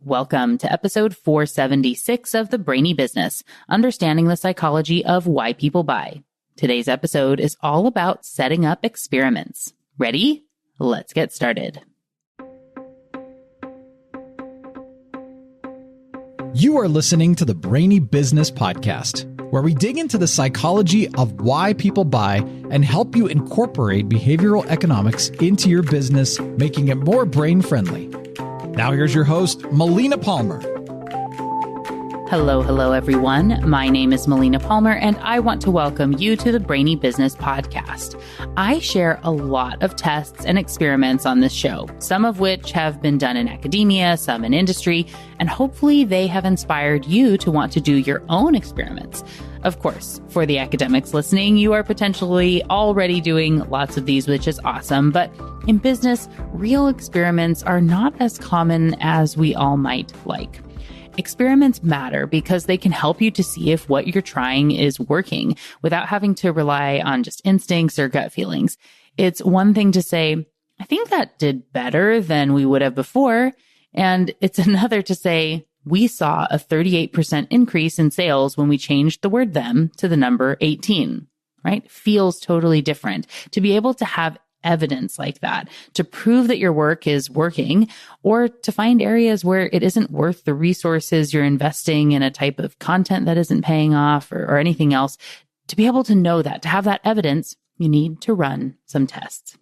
Welcome to episode 476 of the Brainy Business, understanding the psychology of why people buy. Today's episode is all about setting up experiments. Ready? Let's get started. You are listening to the Brainy Business Podcast, where we dig into the psychology of why people buy and help you incorporate behavioral economics into your business, making it more brain-friendly. Now here's your host, Melina Palmer. Hello, everyone. My name is Melina Palmer, and I want to welcome you to the Brainy Business Podcast. I share a lot of tests and experiments on this show, some of which have been done in academia, some in industry, and hopefully they have inspired you to want to do your own experiments. Of course, for the academics listening, you are potentially already doing lots of these, which is awesome. But in business, real experiments are not as common as we all might like. Experiments matter because they can help you to see if what you're trying is working without having to rely on just instincts or gut feelings. It's one thing to say, I think that did better than we would have before. And it's another to say, we saw a 38% increase in sales when we changed the word them to the number 18, right? Feels totally different. To be able to have evidence like that, to prove that your work is working, or to find areas where it isn't worth the resources you're investing in a type of content that isn't paying off or anything else, to be able to know that, to have that evidence, you need to run some tests.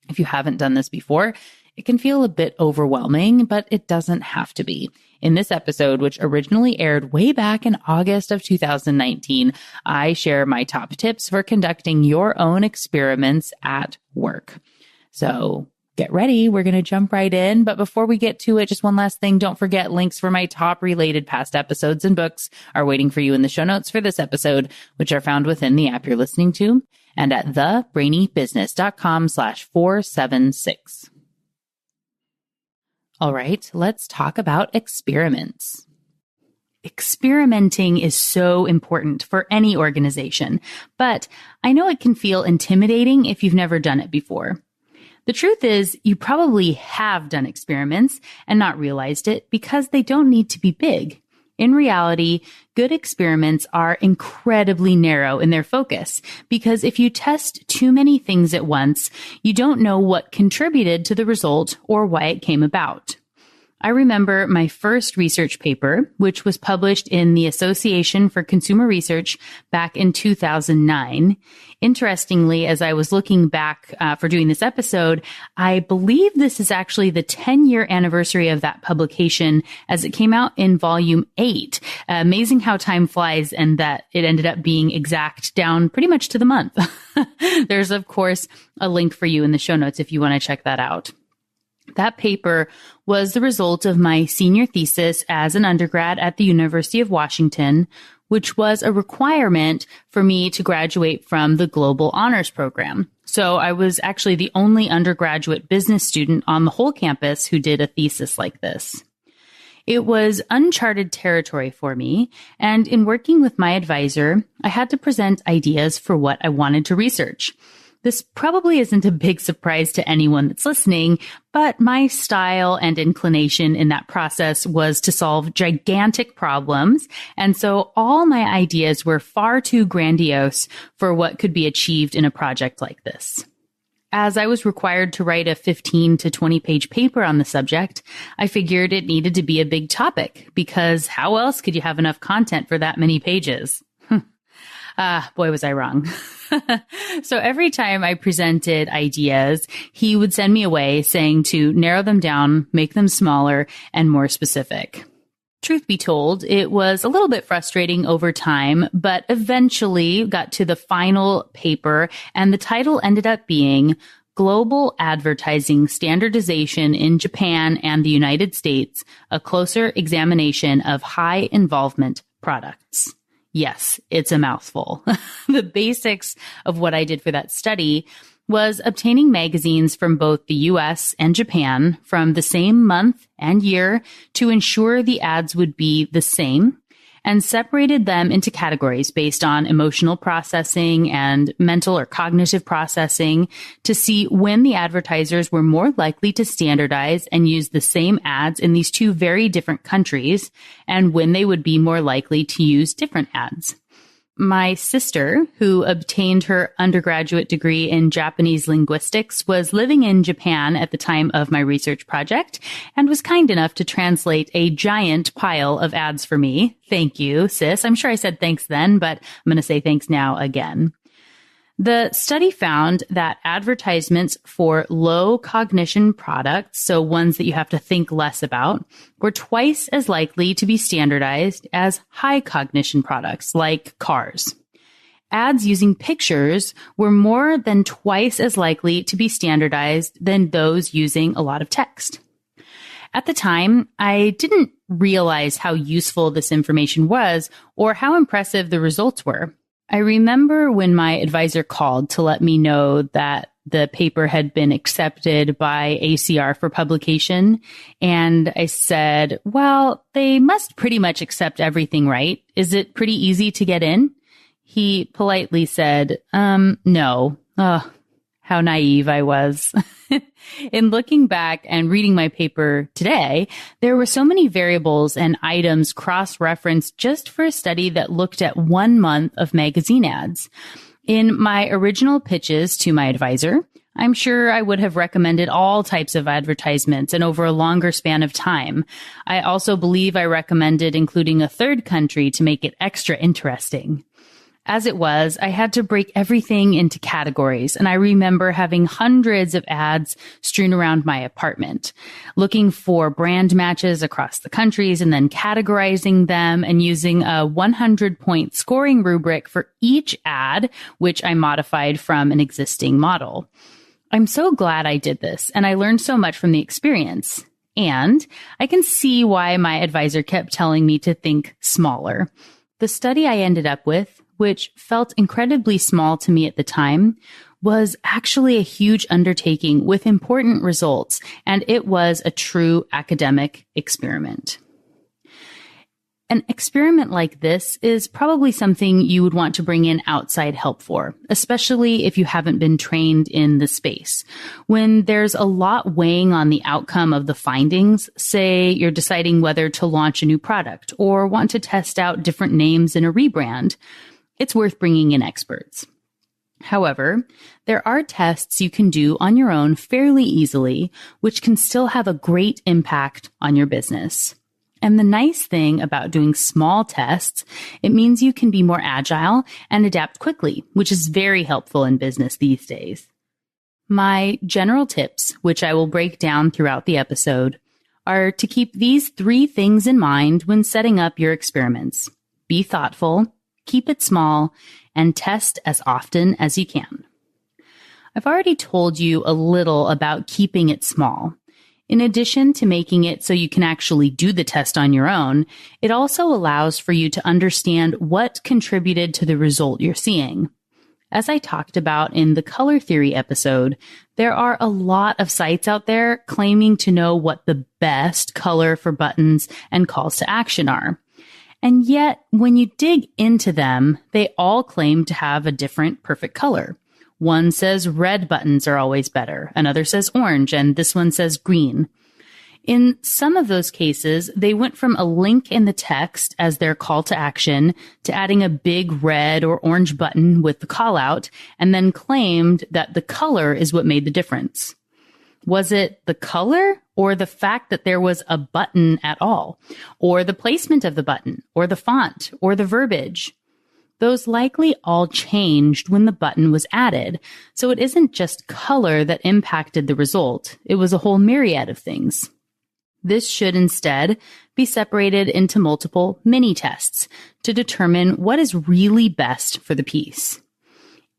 If you haven't done this before, it can feel a bit overwhelming, but it doesn't have to be. In this episode, which originally aired way back in August of 2019, I share my top tips for conducting your own experiments at work. So get ready. We're going to jump right in. But before we get to it, just one last thing. Don't forget links for my top related past episodes and books are waiting for you in the show notes for this episode, which are found within the app you're listening to and at thebrainybusiness.com/476. All right, let's talk about experiments. Experimenting is so important for any organization, but I know it can feel intimidating if you've never done it before. The truth is, you probably have done experiments and not realized it because they don't need to be big. In reality, good experiments are incredibly narrow in their focus because if you test too many things at once, you don't know what contributed to the result or why it came about. I remember my first research paper, which was published in the Association for Consumer Research back in 2009. Interestingly, as I was looking back for doing this episode, I believe this is actually the 10-year anniversary of that publication as it came out in volume 8. Amazing how time flies and that it ended up being exact down pretty much to the month. There's, of course, a link for you in the show notes if you want to check that out. That paper was the result of my senior thesis as an undergrad at the University of Washington, which was a requirement for me to graduate from the Global Honors Program. So I was actually the only undergraduate business student on the whole campus who did a thesis like this. It was uncharted territory for me, and in working with my advisor, I had to present ideas for what I wanted to research. This probably isn't a big surprise to anyone that's listening, but my style and inclination in that process was to solve gigantic problems. And so all my ideas were far too grandiose for what could be achieved in a project like this. As I was required to write a 15 to 20 page paper on the subject, I figured it needed to be a big topic because how else could you have enough content for that many pages? Boy, was I wrong. So every time I presented ideas, he would send me away saying to narrow them down, make them smaller and more specific. Truth be told, it was a little bit frustrating over time, but eventually got to the final paper and the title ended up being Global Advertising Standardization in Japan and the United States, a closer examination of high involvement products. Yes, it's a mouthful. The basics of what I did for that study was obtaining magazines from both the US and Japan from the same month and year to ensure the ads would be the same, and separated them into categories based on emotional processing and mental or cognitive processing to see when the advertisers were more likely to standardize and use the same ads in these two very different countries and when they would be more likely to use different ads. My sister, who obtained her undergraduate degree in Japanese linguistics, was living in Japan at the time of my research project and was kind enough to translate a giant pile of ads for me. Thank you, sis. I'm sure I said thanks then, but I'm going to say thanks now again. The study found that advertisements for low cognition products, so ones that you have to think less about, were twice as likely to be standardized as high cognition products like cars. Ads using pictures were more than twice as likely to be standardized than those using a lot of text. At the time, I didn't realize how useful this information was or how impressive the results were. I remember when my advisor called to let me know that the paper had been accepted by ACR for publication. And I said, well, they must pretty much accept everything, right? Is it pretty easy to get in? He politely said, no. Oh, how naive I was. In looking back and reading my paper today, there were so many variables and items cross-referenced just for a study that looked at 1 month of magazine ads. In my original pitches to my advisor, I'm sure I would have recommended all types of advertisements and over a longer span of time. I also believe I recommended including a third country to make it extra interesting. As it was, I had to break everything into categories, and I remember having hundreds of ads strewn around my apartment, looking for brand matches across the countries and then categorizing them and using a 100-point scoring rubric for each ad, which I modified from an existing model. I'm so glad I did this, and I learned so much from the experience. And I can see why my advisor kept telling me to think smaller. The study I ended up with, which felt incredibly small to me at the time, was actually a huge undertaking with important results, and it was a true academic experiment. An experiment like this is probably something you would want to bring in outside help for, especially if you haven't been trained in the space. When there's a lot weighing on the outcome of the findings, say you're deciding whether to launch a new product or want to test out different names in a rebrand, it's worth bringing in experts. However, there are tests you can do on your own fairly easily, which can still have a great impact on your business. And the nice thing about doing small tests, it means you can be more agile and adapt quickly, which is very helpful in business these days. My general tips, which I will break down throughout the episode, are to keep these 3 things in mind when setting up your experiments. Be thoughtful, keep it small, and test as often as you can. I've already told you a little about keeping it small. In addition to making it so you can actually do the test on your own, it also allows for you to understand what contributed to the result you're seeing. As I talked about in the color theory episode, there are a lot of sites out there claiming to know what the best color for buttons and calls to action are. And yet, when you dig into them, they all claim to have a different perfect color. One says red buttons are always better, another says orange, and this one says green. In some of those cases, they went from a link in the text as their call to action to adding a big red or orange button with the call out, and then claimed that the color is what made the difference. Was it the color or the fact that there was a button at all, or the placement of the button, or the font, or the verbiage? Those likely all changed when the button was added, so it isn't just color that impacted the result. It was a whole myriad of things. This should instead be separated into multiple mini-tests to determine what is really best for the piece.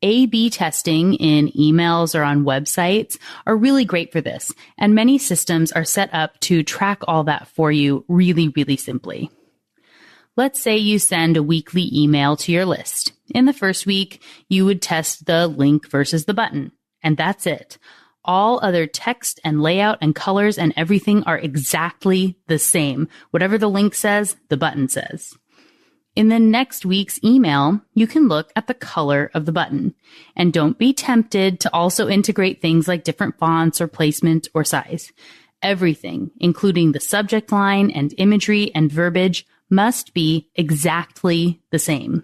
A/B testing in emails or on websites are really great for this, and many systems are set up to track all that for you really, really simply. Let's say you send a weekly email to your list. In the first week, you would test the link versus the button, and that's it. All other text and layout and colors and everything are exactly the same. Whatever the link says, the button says. In the next week's email, you can look at the color of the button. And don't be tempted to also integrate things like different fonts or placement or size. Everything, including the subject line and imagery and verbiage, must be exactly the same.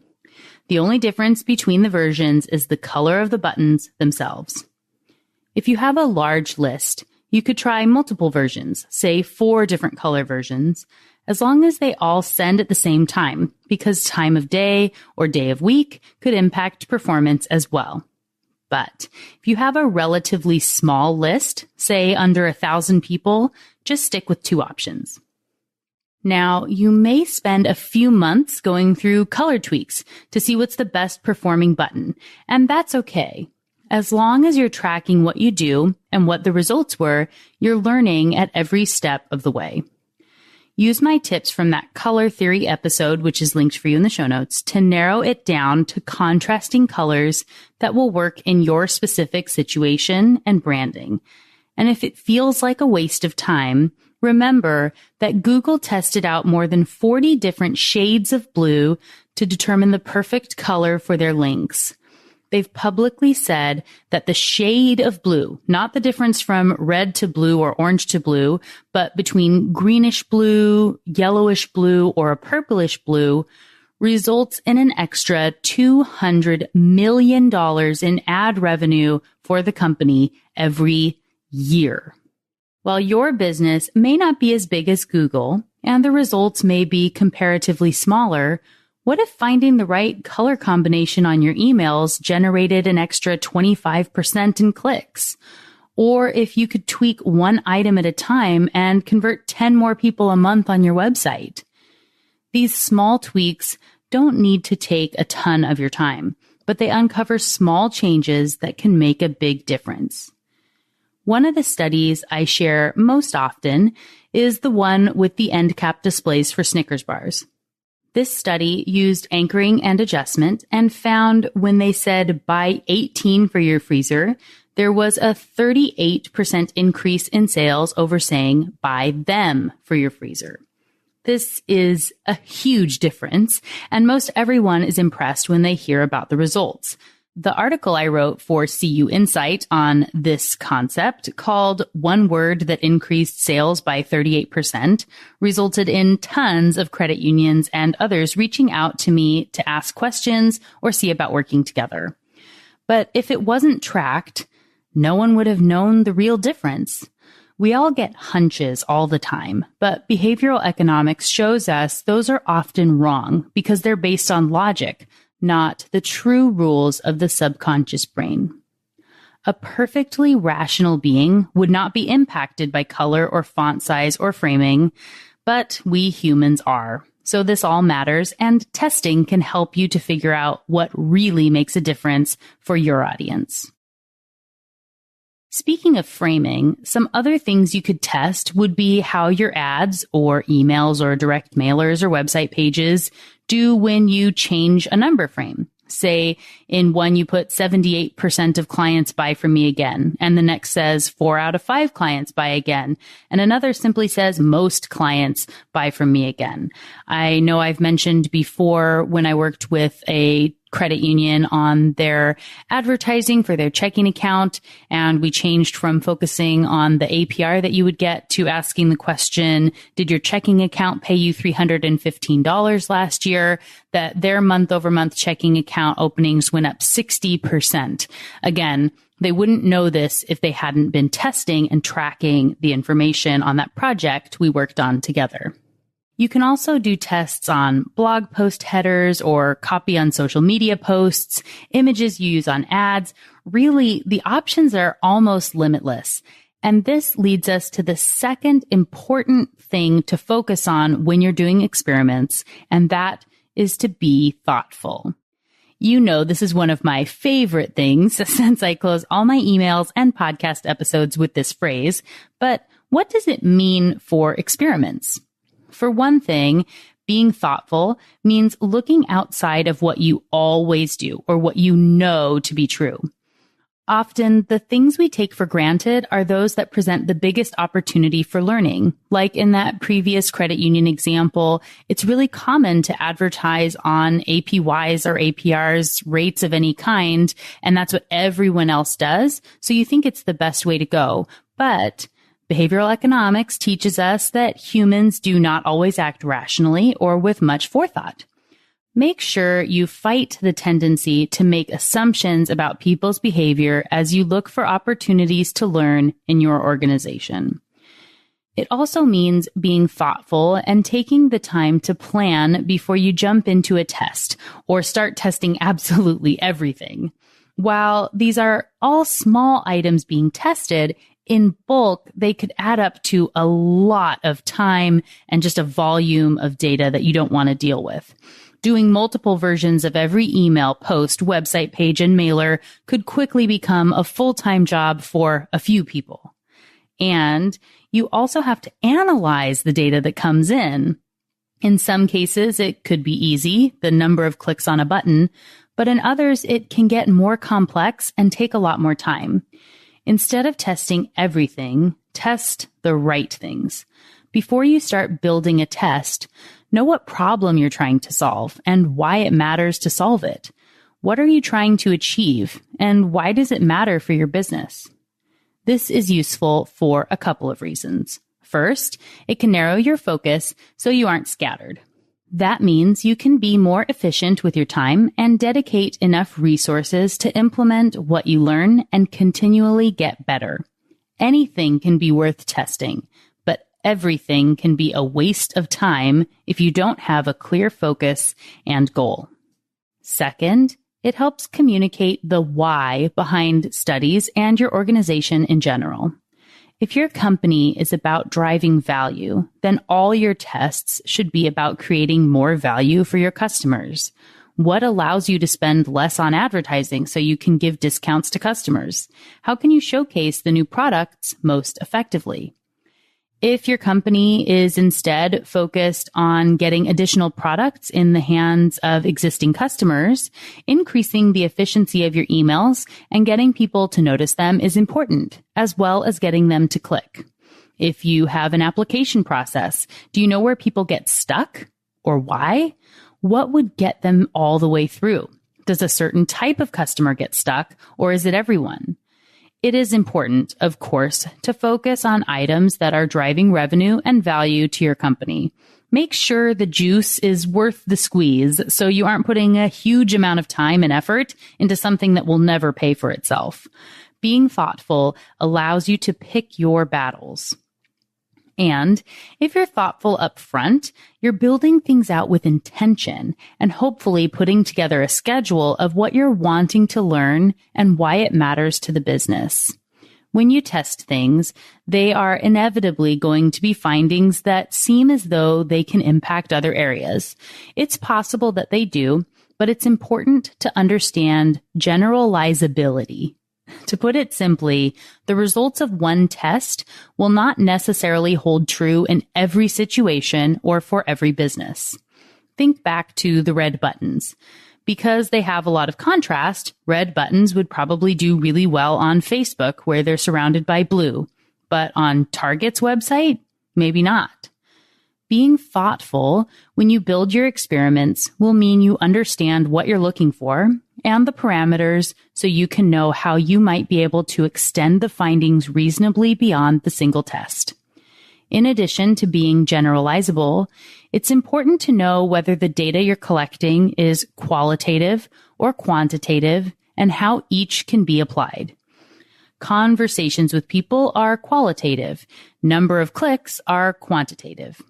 The only difference between the versions is the color of the buttons themselves. If you have a large list, you could try multiple versions, say 4 different color versions, as long as they all send at the same time, because time of day or day of week could impact performance as well. But if you have a relatively small list, say under 1,000 people, just stick with 2 options. Now, you may spend a few months going through color tweaks to see what's the best performing button, and that's okay. As long as you're tracking what you do and what the results were, you're learning at every step of the way. Use my tips from that color theory episode, which is linked for you in the show notes, to narrow it down to contrasting colors that will work in your specific situation and branding. And if it feels like a waste of time, remember that Google tested out more than 40 different shades of blue to determine the perfect color for their links. They've publicly said that the shade of blue, not the difference from red to blue or orange to blue, but between greenish blue, yellowish blue, or a purplish blue, results in an extra $200 million in ad revenue for the company every year. While your business may not be as big as Google, and the results may be comparatively smaller, what if finding the right color combination on your emails generated an extra 25% in clicks? Or if you could tweak one item at a time and convert 10 more people a month on your website? These small tweaks don't need to take a ton of your time, but they uncover small changes that can make a big difference. One of the studies I share most often is the one with the end cap displays for Snickers bars. This study used anchoring and adjustment and found when they said buy 18 for your freezer, there was a 38% increase in sales over saying buy them for your freezer. This is a huge difference, and most everyone is impressed when they hear about the results. The article I wrote for CU Insight on this concept, called One Word That Increased Sales by 38%, resulted in tons of credit unions and others reaching out to me to ask questions or see about working together. But if it wasn't tracked, no one would have known the real difference. We all get hunches all the time, but behavioral economics shows us those are often wrong because they're based on logic, not the true rules of the subconscious brain. A perfectly rational being would not be impacted by color or font size or framing, but we humans are. So this all matters, and testing can help you to figure out what really makes a difference for your audience. Speaking of framing, some other things you could test would be how your ads or emails or direct mailers or website pages do when you change a number frame. Say in one you put 78% of clients buy from me again, and the next says 4 out of 5 clients buy again, and another simply says most clients buy from me again. I know I've mentioned before when I worked with a credit union on their advertising for their checking account, and we changed from focusing on the APR that you would get to asking the question, did your checking account pay you $315 last year? That their month-over-month checking account openings went up 60%. Again, they wouldn't know this if they hadn't been testing and tracking the information on that project we worked on together. You can also do tests on blog post headers or copy on social media posts, images you use on ads. Really, the options are almost limitless. And this leads us to the second important thing to focus on when you're doing experiments, and that is to be thoughtful. You know, this is one of my favorite things since I close all my emails and podcast episodes with this phrase. But what does it mean for experiments? For one thing, being thoughtful means looking outside of what you always do or what you know to be true. Often, the things we take for granted are those that present the biggest opportunity for learning. Like in that previous credit union example, it's really common to advertise on APYs or APRs, rates of any kind, and that's what everyone else does. So you think it's the best way to go. But behavioral economics teaches us that humans do not always act rationally or with much forethought. Make sure you fight the tendency to make assumptions about people's behavior as you look for opportunities to learn in your organization. It also means being thoughtful and taking the time to plan before you jump into a test or start testing absolutely everything. While these are all small items being tested, in bulk, they could add up to a lot of time and just a volume of data that you don't want to deal with. Doing multiple versions of every email, post, website page, and mailer could quickly become a full-time job for a few people. And you also have to analyze the data that comes in. In some cases, it could be easy, the number of clicks on a button, but in others, it can get more complex and take a lot more time. Instead of testing everything, test the right things. Before you start building a test, know what problem you're trying to solve and why it matters to solve it. What are you trying to achieve and why does it matter for your business? This is useful for a couple of reasons. First, it can narrow your focus so you aren't scattered. That means you can be more efficient with your time and dedicate enough resources to implement what you learn and continually get better. Anything can be worth testing, but everything can be a waste of time if you don't have a clear focus and goal. Second, it helps communicate the why behind studies and your organization in general. If your company is about driving value, then all your tests should be about creating more value for your customers. What allows you to spend less on advertising so you can give discounts to customers? How can you showcase the new products most effectively? If your company is instead focused on getting additional products in the hands of existing customers, increasing the efficiency of your emails and getting people to notice them is important, as well as getting them to click. If you have an application process, do you know where people get stuck or why? What would get them all the way through? Does a certain type of customer get stuck or is it everyone? It is important, of course, to focus on items that are driving revenue and value to your company. Make sure the juice is worth the squeeze so you aren't putting a huge amount of time and effort into something that will never pay for itself. Being thoughtful allows you to pick your battles. And if you're thoughtful up front, you're building things out with intention and hopefully putting together a schedule of what you're wanting to learn and why it matters to the business. When you test things, they are inevitably going to be findings that seem as though they can impact other areas. It's possible that they do, but it's important to understand generalizability. To put it simply, the results of one test will not necessarily hold true in every situation or for every business. Think back to the red buttons. Because they have a lot of contrast, red buttons would probably do really well on Facebook where they're surrounded by blue. But on Target's website, maybe not. Being thoughtful when you build your experiments will mean you understand what you're looking for and the parameters so you can know how you might be able to extend the findings reasonably beyond the single test. In addition to being generalizable, it's important to know whether the data you're collecting is qualitative or quantitative and how each can be applied. Conversations with people are qualitative. Number of clicks are quantitative.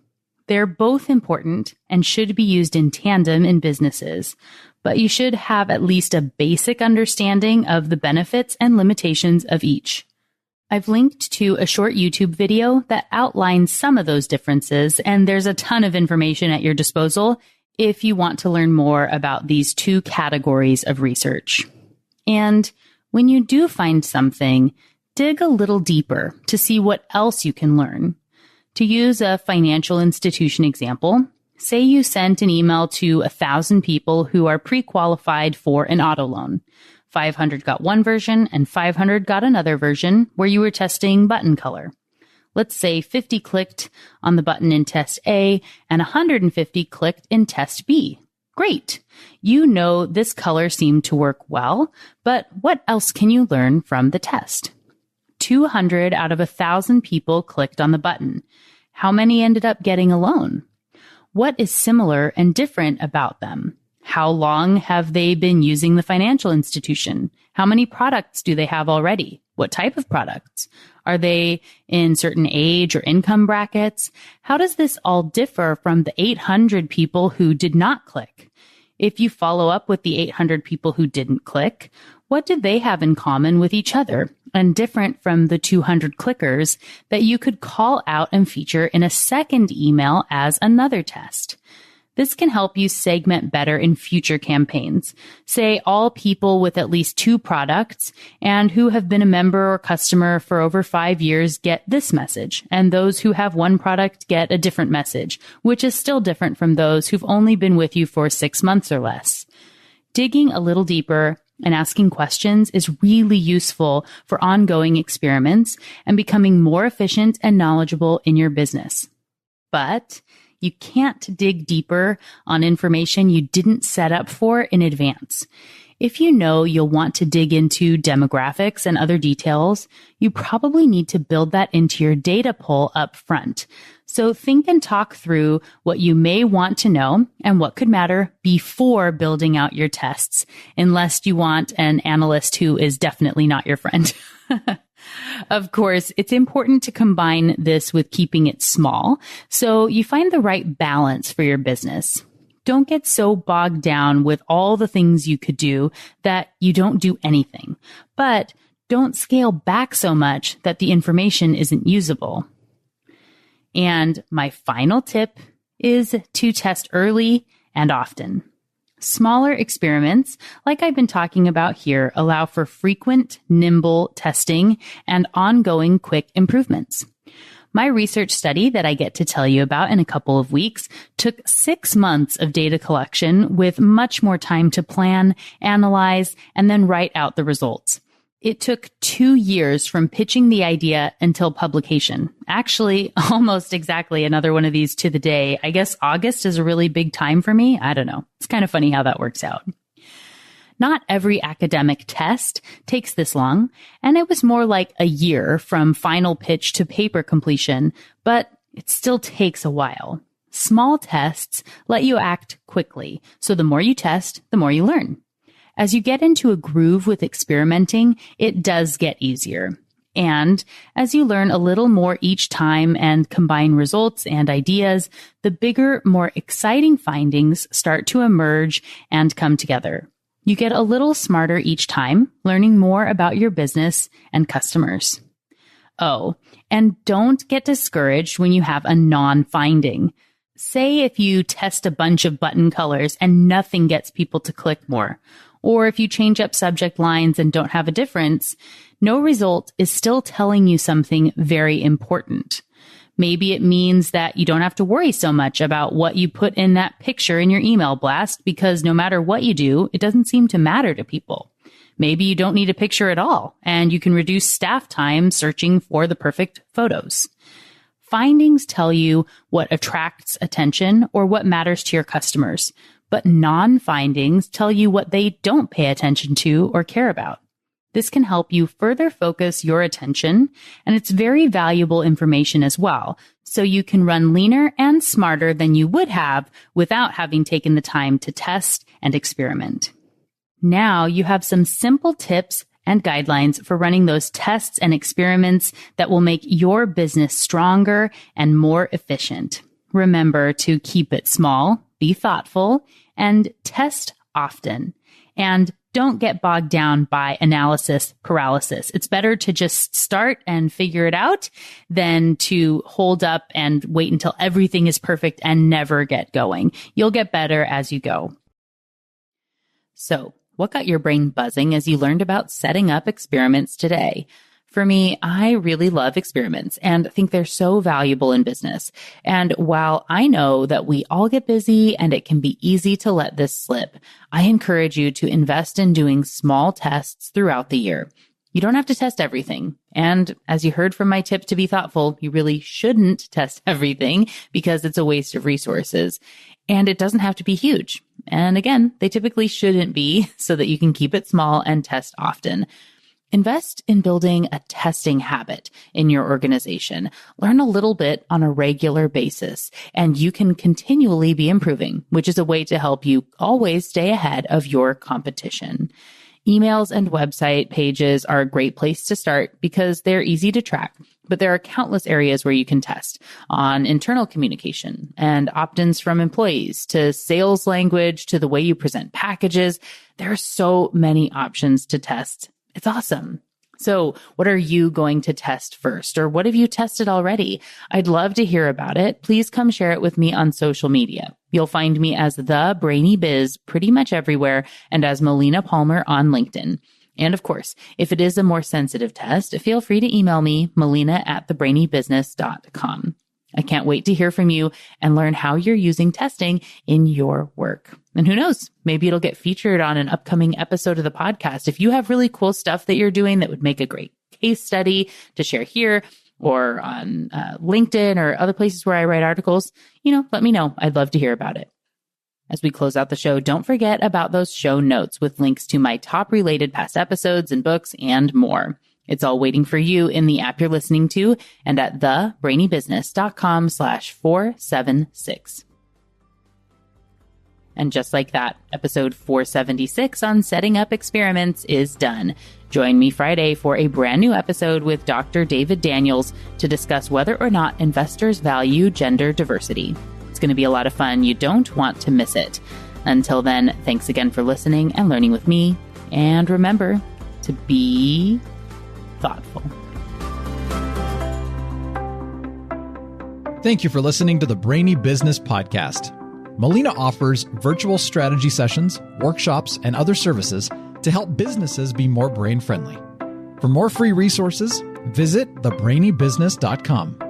They're both important and should be used in tandem in businesses, but you should have at least a basic understanding of the benefits and limitations of each. I've linked to a short YouTube video that outlines some of those differences, and there's a ton of information at your disposal if you want to learn more about these two categories of research. And when you do find something, dig a little deeper to see what else you can learn. To use a financial institution example, say you sent an email to 1,000 people who are pre-qualified for an auto loan. 500 got one version and 500 got another version where you were testing button color. Let's say 50 clicked on the button in test A and 150 clicked in test B. Great. You know this color seemed to work well, but what else can you learn from the test? 200 out of 1,000 people clicked on the button. How many ended up getting a loan? What is similar and different about them? How long have they been using the financial institution? How many products do they have already? What type of products? Are they in certain age or income brackets? How does this all differ from the 800 people who did not click? If you follow up with the 800 people who didn't click, what did they have in common with each other and different from the 200 clickers that you could call out and feature in a second email as another test? This can help you segment better in future campaigns. Say all people with at least 2 products and who have been a member or customer for over 5 years get this message, and those who have 1 product get a different message, which is still different from those who've only been with you for 6 months or less. Digging a little deeper and asking questions is really useful for ongoing experiments and becoming more efficient and knowledgeable in your business. But you can't dig deeper on information you didn't set up for in advance. If you know you'll want to dig into demographics and other details, you probably need to build that into your data pool up front. So think and talk through what you may want to know and what could matter before building out your tests, unless you want an analyst who is definitely not your friend. Of course, it's important to combine this with keeping it small, so you find the right balance for your business. Don't get so bogged down with all the things you could do that you don't do anything, but don't scale back so much that the information isn't usable. And my final tip is to test early and often. Smaller experiments, like I've been talking about here, allow for frequent, nimble testing and ongoing quick improvements. My research study that I get to tell you about in a couple of weeks took 6 months of data collection with much more time to plan, analyze, and then write out the results. It took 2 years from pitching the idea until publication. Actually, almost exactly another one of these to the day. I guess August is a really big time for me. I don't know. It's kind of funny how that works out. Not every academic test takes this long, and it was more like a year from final pitch to paper completion, but it still takes a while. Small tests let you act quickly, so the more you test, the more you learn. As you get into a groove with experimenting, it does get easier. And as you learn a little more each time and combine results and ideas, the bigger, more exciting findings start to emerge and come together. You get a little smarter each time, learning more about your business and customers. Oh, and don't get discouraged when you have a non-finding. Say if you test a bunch of button colors and nothing gets people to click more, or if you change up subject lines and don't have a difference, no result is still telling you something very important. Maybe it means that you don't have to worry so much about what you put in that picture in your email blast because no matter what you do, it doesn't seem to matter to people. Maybe you don't need a picture at all and you can reduce staff time searching for the perfect photos. Findings tell you what attracts attention or what matters to your customers, but non-findings tell you what they don't pay attention to or care about. This can help you further focus your attention, and it's very valuable information as well, so you can run leaner and smarter than you would have without having taken the time to test and experiment. Now you have some simple tips and guidelines for running those tests and experiments that will make your business stronger and more efficient. Remember to keep it small, be thoughtful, and test often. And don't get bogged down by analysis paralysis. It's better to just start and figure it out than to hold up and wait until everything is perfect and never get going. You'll get better as you go. So, what got your brain buzzing as you learned about setting up experiments today? For me, I really love experiments and think they're so valuable in business. And while I know that we all get busy and it can be easy to let this slip, I encourage you to invest in doing small tests throughout the year. You don't have to test everything. And as you heard from my tip to be thoughtful, you really shouldn't test everything because it's a waste of resources. And it doesn't have to be huge. And again, they typically shouldn't be, so that you can keep it small and test often. Invest in building a testing habit in your organization. Learn a little bit on a regular basis, and you can continually be improving, which is a way to help you always stay ahead of your competition. Emails and website pages are a great place to start because they're easy to track, but there are countless areas where you can test on internal communication and opt-ins from employees to sales language to the way you present packages. There are so many options to test. It's awesome. So what are you going to test first? Or what have you tested already? I'd love to hear about it. Please come share it with me on social media. You'll find me as The Brainy Biz pretty much everywhere and as Melina Palmer on LinkedIn. And of course, if it is a more sensitive test, feel free to email me, melina@thebrainybusiness.com. I can't wait to hear from you and learn how you're using testing in your work. And who knows, maybe it'll get featured on an upcoming episode of the podcast. If you have really cool stuff that you're doing that would make a great case study to share here or on LinkedIn or other places where I write articles, let me know. I'd love to hear about it. As we close out the show, don't forget about those show notes with links to my top related past episodes and books and more. It's all waiting for you in the app you're listening to and at thebrainybusiness.com/476. And just like that, episode 476 on setting up experiments is done. Join me Friday for a brand new episode with Dr. David Daniels to discuss whether or not investors value gender diversity. It's going to be a lot of fun. You don't want to miss it. Until then, thanks again for listening and learning with me. And remember to be thoughtful. Thank you for listening to the Brainy Business Podcast. Melina offers virtual strategy sessions, workshops, and other services to help businesses be more brain-friendly. For more free resources, visit thebrainybusiness.com.